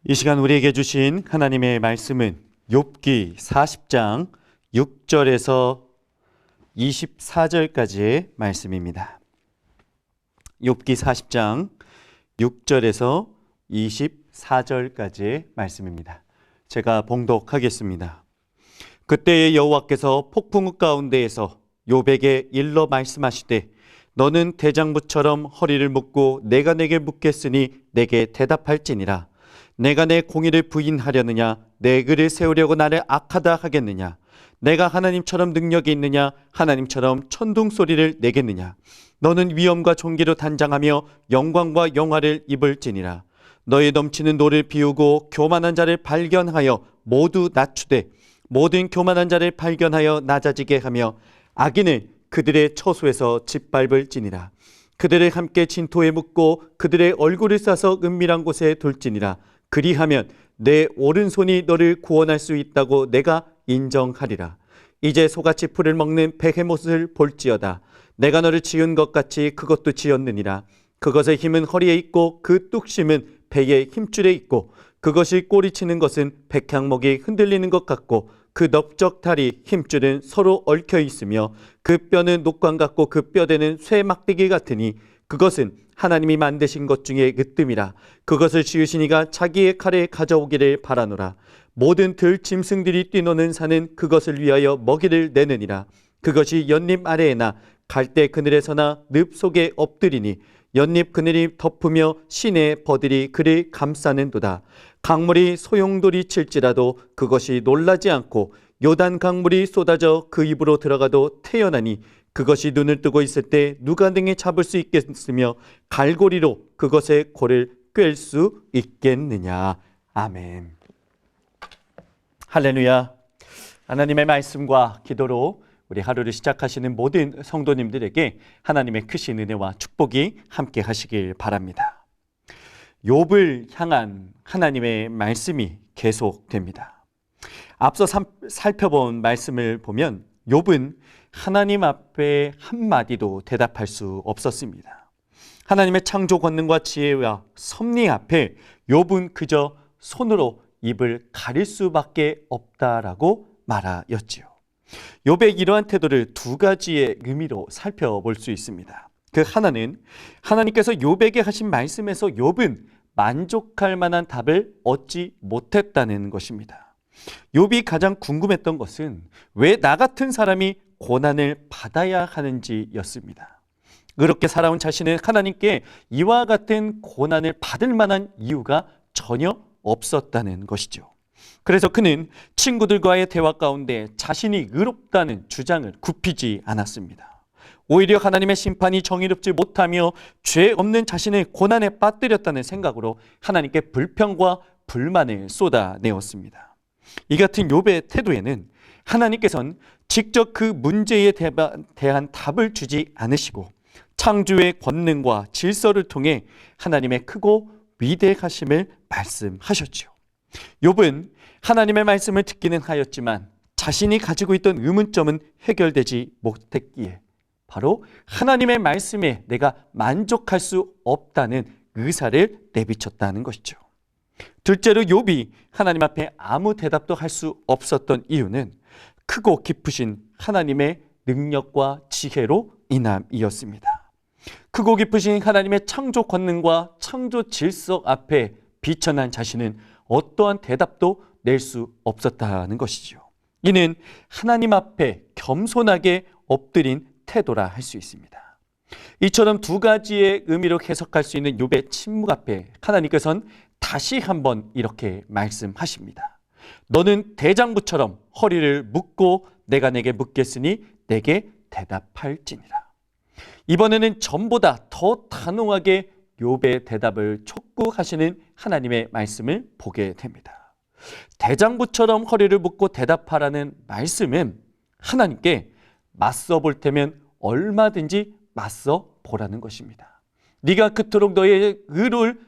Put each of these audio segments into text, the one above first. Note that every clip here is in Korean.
이 시간 우리에게 주신 하나님의 말씀은 욥기 40장 6절에서 24절까지의 말씀입니다. 욥기 40장 6절에서 24절까지의 말씀입니다. 제가 봉독하겠습니다. 그때의 여호와께서 폭풍우 가운데에서 욥에게 일러 말씀하시되 너는 대장부처럼 허리를 묶고 내가 내게 묻겠으니 내게 대답할지니라. 내가 내 공의를 부인하려느냐? 내 글을 세우려고 나를 악하다 하겠느냐? 내가 하나님처럼 능력이 있느냐? 하나님처럼 천둥 소리를 내겠느냐? 너는 위엄과 존귀로 단장하며 영광과 영화를 입을지니라. 너의 넘치는 노를 비우고 교만한 자를 발견하여 모두 낮추되 모든 교만한 자를 발견하여 낮아지게 하며 악인을 그들의 처소에서 짓밟을지니라. 그들을 함께 진토에 묻고 그들의 얼굴을 싸서 은밀한 곳에 둘지니라. 그리하면 내 오른손이 너를 구원할 수 있다고 내가 인정하리라. 이제 소같이 풀을 먹는 베헤못을 볼지어다. 내가 너를 지은 것 같이 그것도 지었느니라. 그것의 힘은 허리에 있고 그 뚝심은 배의 힘줄에 있고 그것이 꼬리치는 것은 백향목이 흔들리는 것 같고 그 넓적다리 힘줄은 서로 얽혀 있으며 그 뼈는 녹광 같고 그 뼈대는 쇠 막대기 같으니 그것은 하나님이 만드신 것 중에 으뜸이라. 그것을 지으신 이가 자기의 칼에 가져오기를 바라노라. 모든 들 짐승들이 뛰노는 산은 그것을 위하여 먹이를 내느니라. 그것이 연잎 아래에나 갈대 그늘에서나 늪 속에 엎드리니 연잎 그늘이 덮으며 시내의 버들이 그를 감싸는도다. 강물이 소용돌이 칠지라도 그것이 놀라지 않고 요단 강물이 쏟아져 그 입으로 들어가도 태어나니 그것이 눈을 뜨고 있을 때 누가 등에 잡을 수 있겠으며 갈고리로 그것의 골을 꿰 수 있겠느냐. 아멘. 할렐루야. 하나님의 말씀과 기도로 우리 하루를 시작하시는 모든 성도님들에게 하나님의 크신 은혜와 축복이 함께 하시길 바랍니다. 욥을 향한 하나님의 말씀이 계속됩니다. 앞서 살펴본 말씀을 보면 욥은 하나님 앞에 한마디도 대답할 수 없었습니다. 하나님의 창조 권능과 지혜와 섭리 앞에 욥은 그저 손으로 입을 가릴 수밖에 없다라고 말하였지요. 욥의 이러한 태도를 두 가지의 의미로 살펴볼 수 있습니다. 그 하나는 하나님께서 욥에게 하신 말씀에서 욥은 만족할 만한 답을 얻지 못했다는 것입니다. 욥이 가장 궁금했던 것은 왜 나 같은 사람이 고난을 받아야 하는지였습니다. 그렇게 살아온 자신은 하나님께 이와 같은 고난을 받을 만한 이유가 전혀 없었다는 것이죠. 그래서 그는 친구들과의 대화 가운데 자신이 의롭다는 주장을 굽히지 않았습니다. 오히려 하나님의 심판이 정의롭지 못하며 죄 없는 자신을 고난에 빠뜨렸다는 생각으로 하나님께 불평과 불만을 쏟아내었습니다. 이 같은 욥의 태도에는 하나님께서는 직접 그 문제에 대한 답을 주지 않으시고 창조의 권능과 질서를 통해 하나님의 크고 위대하심을 말씀하셨죠. 욥은 하나님의 말씀을 듣기는 하였지만 자신이 가지고 있던 의문점은 해결되지 못했기에 바로 하나님의 말씀에 내가 만족할 수 없다는 의사를 내비쳤다는 것이죠. 둘째로 욥이 하나님 앞에 아무 대답도 할 수 없었던 이유는 크고 깊으신 하나님의 능력과 지혜로 인함이었습니다. 크고 깊으신 하나님의 창조 권능과 창조 질서 앞에 비천한 자신은 어떠한 대답도 낼 수 없었다는 것이죠. 이는 하나님 앞에 겸손하게 엎드린 태도라 할 수 있습니다. 이처럼 두 가지의 의미로 해석할 수 있는 욥의 침묵 앞에 하나님께서는 다시 한번 이렇게 말씀하십니다. 너는 대장부처럼 허리를 묶고 내가 내게 묻겠으니 내게 대답할지니라. 이번에는 전보다 더 단호하게 욥의 대답을 촉구하시는 하나님의 말씀을 보게 됩니다. 대장부처럼 허리를 묶고 대답하라는 말씀은 하나님께 맞서 볼 테면 얼마든지 맞서 보라는 것입니다. 네가 그토록 너의 의를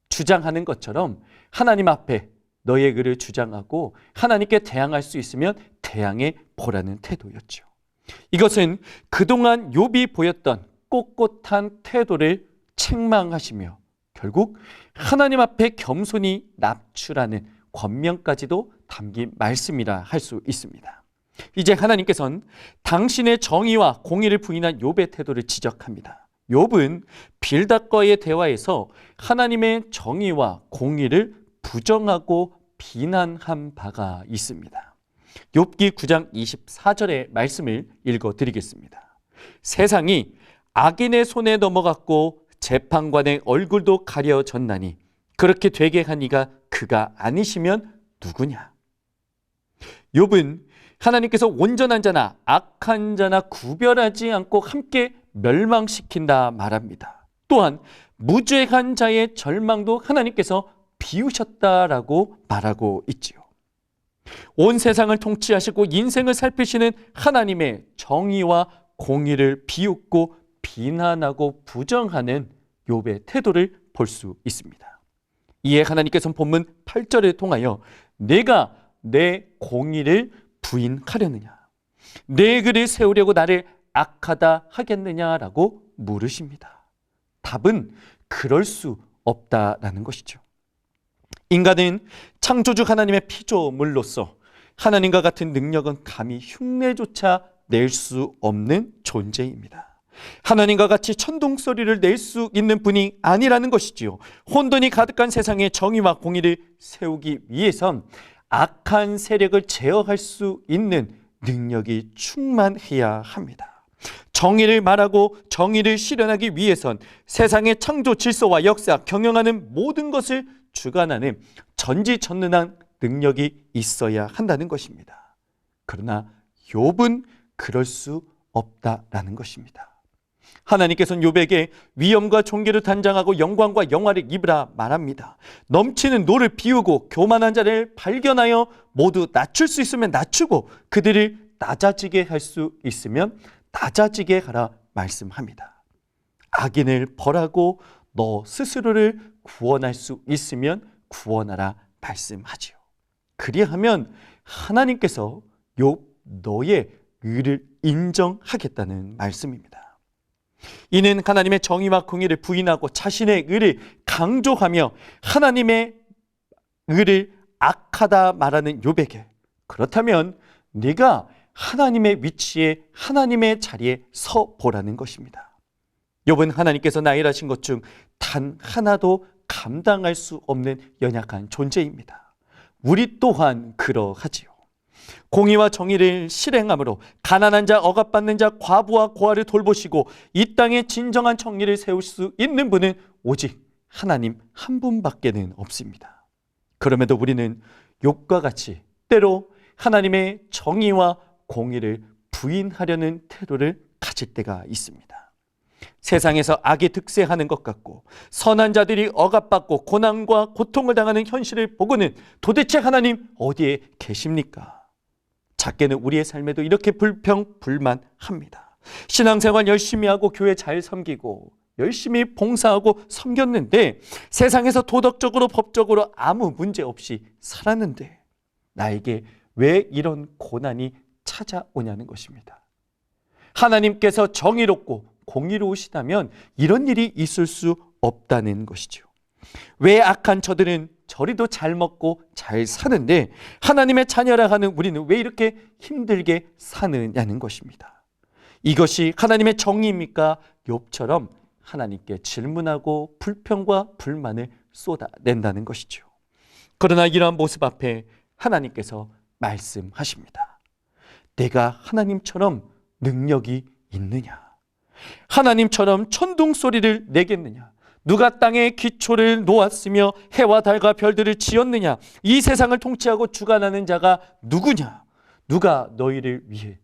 주장하는 것처럼 하나님 앞에 너의 의를 주장하고 하나님께 대항할 수 있으면 대항해 보라는 태도였죠. 이것은 그동안 욥이 보였던 꼿꼿한 태도를 책망하시며 결국 하나님 앞에 겸손히 납출하는 권면까지도 담긴 말씀이라 할 수 있습니다. 이제 하나님께서는 당신의 정의와 공의를 부인한 욥의 태도를 지적합니다. 욥은 빌닷과의 대화에서 하나님의 정의와 공의를 부정하고 비난한 바가 있습니다. 욥기 9장 24절의 말씀을 읽어드리겠습니다. 세상이 악인의 손에 넘어갔고 재판관의 얼굴도 가려졌나니 그렇게 되게 한 이가 그가 아니시면 누구냐? 욥은 하나님께서 온전한 자나 악한 자나 구별하지 않고 함께 멸망시킨다 말합니다. 또한 무죄한 자의 절망도 하나님께서 비우셨다라고 말하고 있지요. 온 세상을 통치하시고 인생을 살피시는 하나님의 정의와 공의를 비웃고 비난하고 부정하는 욥의 태도를 볼 수 있습니다. 이에 하나님께서는 본문 8절을 통하여 내가 내 공의를 부인하려느냐, 내 글을 세우려고 나를 악하다 하겠느냐라고 물으십니다. 답은 그럴 수 없다라는 것이죠. 인간은 창조주 하나님의 피조물로서 하나님과 같은 능력은 감히 흉내조차 낼 수 없는 존재입니다. 하나님과 같이 천둥소리를 낼 수 있는 분이 아니라는 것이지요. 혼돈이 가득한 세상에 정의와 공의를 세우기 위해선 악한 세력을 제어할 수 있는 능력이 충만해야 합니다. 정의를 말하고 정의를 실현하기 위해선 세상의 창조 질서와 역사, 경영하는 모든 것을 주관하는 전지전능한 능력이 있어야 한다는 것입니다. 그러나 욥은 그럴 수 없다라는 것입니다. 하나님께서는 욥에게 위엄과 존귀를 단장하고 영광과 영화를 입으라 말합니다. 넘치는 노를 비우고 교만한 자를 발견하여 모두 낮출 수 있으면 낮추고 그들을 낮아지게 할 수 있으면 낮아지게 하라 말씀합니다. 악인을 벌하고 너 스스로를 구원할 수 있으면 구원하라 말씀하지요. 그리하면 하나님께서 욥 너의 의를 인정하겠다는 말씀입니다. 이는 하나님의 정의와 공의를 부인하고 자신의 의를 강조하며 하나님의 의를 악하다 말하는 욥에게 그렇다면 네가 하나님의 위치에 하나님의 자리에 서 보라는 것입니다. 욥은 하나님께서 나열하신 것 중 단 하나도 감당할 수 없는 연약한 존재입니다. 우리 또한 그러하지요. 공의와 정의를 실행함으로 가난한 자, 억압받는 자, 과부와 고아를 돌보시고 이 땅에 진정한 정의를 세울 수 있는 분은 오직 하나님 한 분밖에는 없습니다. 그럼에도 우리는 욥과 같이 때로 하나님의 정의와 공의를 부인하려는 태도를 가질 때가 있습니다. 세상에서 악이 득세하는 것 같고 선한 자들이 억압받고 고난과 고통을 당하는 현실을 보고는 도대체 하나님 어디에 계십니까? 작게는 우리의 삶에도 이렇게 불평불만합니다. 신앙생활 열심히 하고 교회 잘 섬기고 열심히 봉사하고 섬겼는데 세상에서 도덕적으로 법적으로 아무 문제 없이 살았는데 나에게 왜 이런 고난이 찾아오냐는 것입니다. 하나님께서 정의롭고 공의로우시다면 이런 일이 있을 수 없다는 것이죠. 왜 악한 저들은 저리도 잘 먹고 잘 사는데 하나님의 자녀라 하는 우리는 왜 이렇게 힘들게 사느냐는 것입니다. 이것이 하나님의 정의입니까? 욥처럼 하나님께 질문하고 불평과 불만을 쏟아낸다는 것이죠. 그러나 이러한 모습 앞에 하나님께서 말씀하십니다. 내가 하나님처럼 능력이 있느냐? 하나님처럼 천둥소리를 내겠느냐? 누가 땅에 기초를 놓았으며 해와 달과 별들을 지었느냐? 이 세상을 통치하고 주관하는 자가 누구냐? 누가 너희를 위해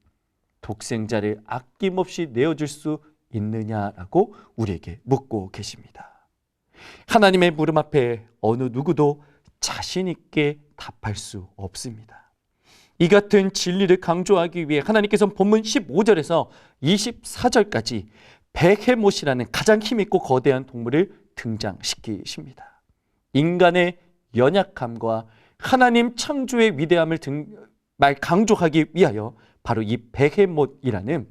독생자를 아낌없이 내어줄 수 있느냐라고 우리에게 묻고 계십니다. 하나님의 물음 앞에 어느 누구도 자신 있게 답할 수 없습니다. 이 같은 진리를 강조하기 위해 하나님께서는 본문 15절에서 24절까지 베헤못이라는 가장 힘있고 거대한 동물을 등장시키십니다. 인간의 연약함과 하나님 창조의 위대함을 강조하기 위하여 바로 이 베헤못이라는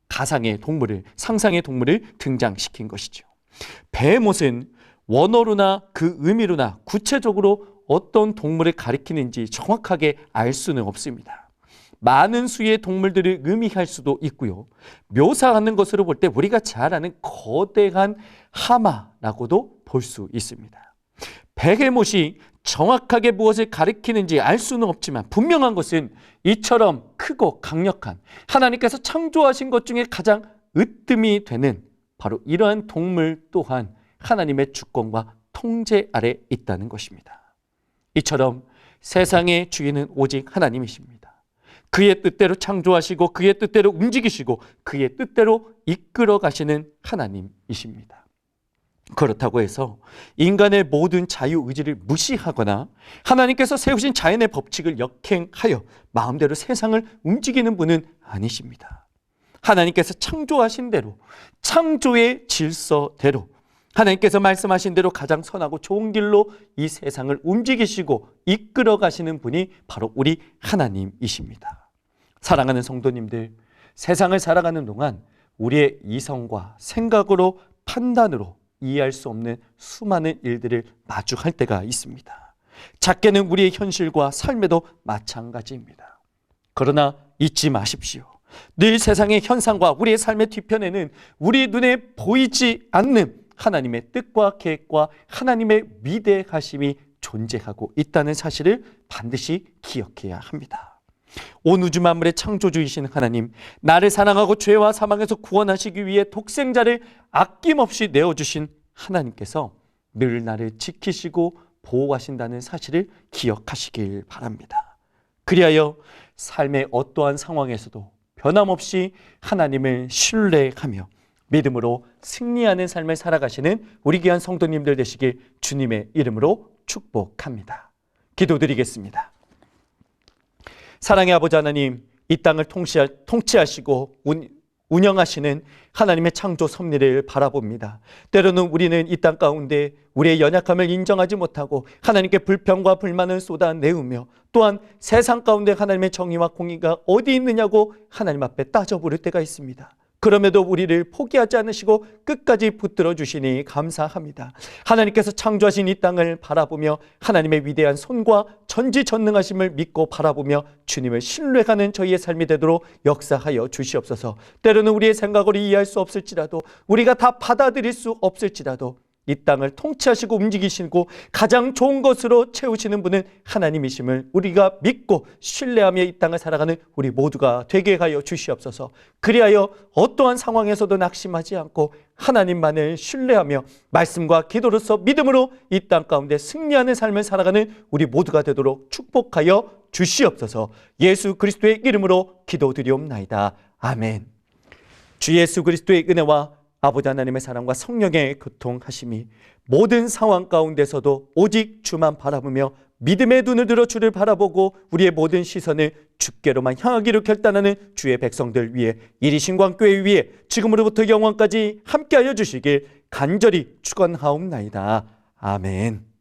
가상의 동물을, 상상의 동물을 등장시킨 것이죠. 베헤못은 원어로나 그 의미로나 구체적으로 어떤 동물을 가리키는지 정확하게 알 수는 없습니다. 많은 수의 동물들을 의미할 수도 있고요. 묘사하는 것으로 볼 때 우리가 잘 아는 거대한 하마라고도 볼 수 있습니다. 베헤못이 정확하게 무엇을 가리키는지 알 수는 없지만 분명한 것은 이처럼 크고 강력한 하나님께서 창조하신 것 중에 가장 으뜸이 되는 바로 이러한 동물 또한 하나님의 주권과 통제 아래 있다는 것입니다. 이처럼 세상의 주인은 오직 하나님이십니다. 그의 뜻대로 창조하시고 그의 뜻대로 움직이시고 그의 뜻대로 이끌어 가시는 하나님이십니다. 그렇다고 해서 인간의 모든 자유의지를 무시하거나 하나님께서 세우신 자연의 법칙을 역행하여 마음대로 세상을 움직이는 분은 아니십니다. 하나님께서 창조하신 대로, 창조의 질서대로, 하나님께서 말씀하신 대로 가장 선하고 좋은 길로 이 세상을 움직이시고 이끌어 가시는 분이 바로 우리 하나님이십니다. 사랑하는 성도님들, 세상을 살아가는 동안 우리의 이성과 생각으로, 판단으로 이해할 수 없는 수많은 일들을 마주할 때가 있습니다. 작게는 우리의 현실과 삶에도 마찬가지입니다. 그러나 잊지 마십시오. 늘 세상의 현상과 우리의 삶의 뒤편에는 우리 눈에 보이지 않는 하나님의 뜻과 계획과 하나님의 위대하심이 존재하고 있다는 사실을 반드시 기억해야 합니다. 온 우주 만물의 창조주이신 하나님, 나를 사랑하고 죄와 사망에서 구원하시기 위해 독생자를 아낌없이 내어주신 하나님께서 늘 나를 지키시고 보호하신다는 사실을 기억하시길 바랍니다. 그리하여 삶의 어떠한 상황에서도 변함없이 하나님을 신뢰하며 믿음으로 승리하는 삶을 살아가시는 우리 귀한 성도님들 되시길 주님의 이름으로 축복합니다. 기도드리겠습니다. 사랑의 아버지 하나님, 이 땅을 통치하시고 운영하시는 하나님의 창조 섭리를 바라봅니다. 때로는 우리는 이 땅 가운데 우리의 연약함을 인정하지 못하고 하나님께 불평과 불만을 쏟아내으며 또한 세상 가운데 하나님의 정의와 공의가 어디 있느냐고 하나님 앞에 따져 부를 때가 있습니다. 그럼에도 우리를 포기하지 않으시고 끝까지 붙들어 주시니 감사합니다. 하나님께서 창조하신 이 땅을 바라보며 하나님의 위대한 손과 전지전능하심을 믿고 바라보며 주님을 신뢰하는 저희의 삶이 되도록 역사하여 주시옵소서. 때로는 우리의 생각으로 이해할 수 없을지라도, 우리가 다 받아들일 수 없을지라도 이 땅을 통치하시고 움직이시고 가장 좋은 것으로 채우시는 분은 하나님이심을 우리가 믿고 신뢰하며 이 땅을 살아가는 우리 모두가 되게 하여 주시옵소서. 그리하여 어떠한 상황에서도 낙심하지 않고 하나님만을 신뢰하며 말씀과 기도로서 믿음으로 이 땅 가운데 승리하는 삶을 살아가는 우리 모두가 되도록 축복하여 주시옵소서. 예수 그리스도의 이름으로 기도드리옵나이다. 아멘. 주 예수 그리스도의 은혜와 아버지 하나님의 사랑과 성령의 교통하심이 모든 상황 가운데서도 오직 주만 바라보며 믿음의 눈을 들어 주를 바라보고 우리의 모든 시선을 주께로만 향하기로 결단하는 주의 백성들 위해 이리 신광교회 위에 지금으로부터 영원까지 함께하여 주시길 간절히 축원하옵나이다. 아멘.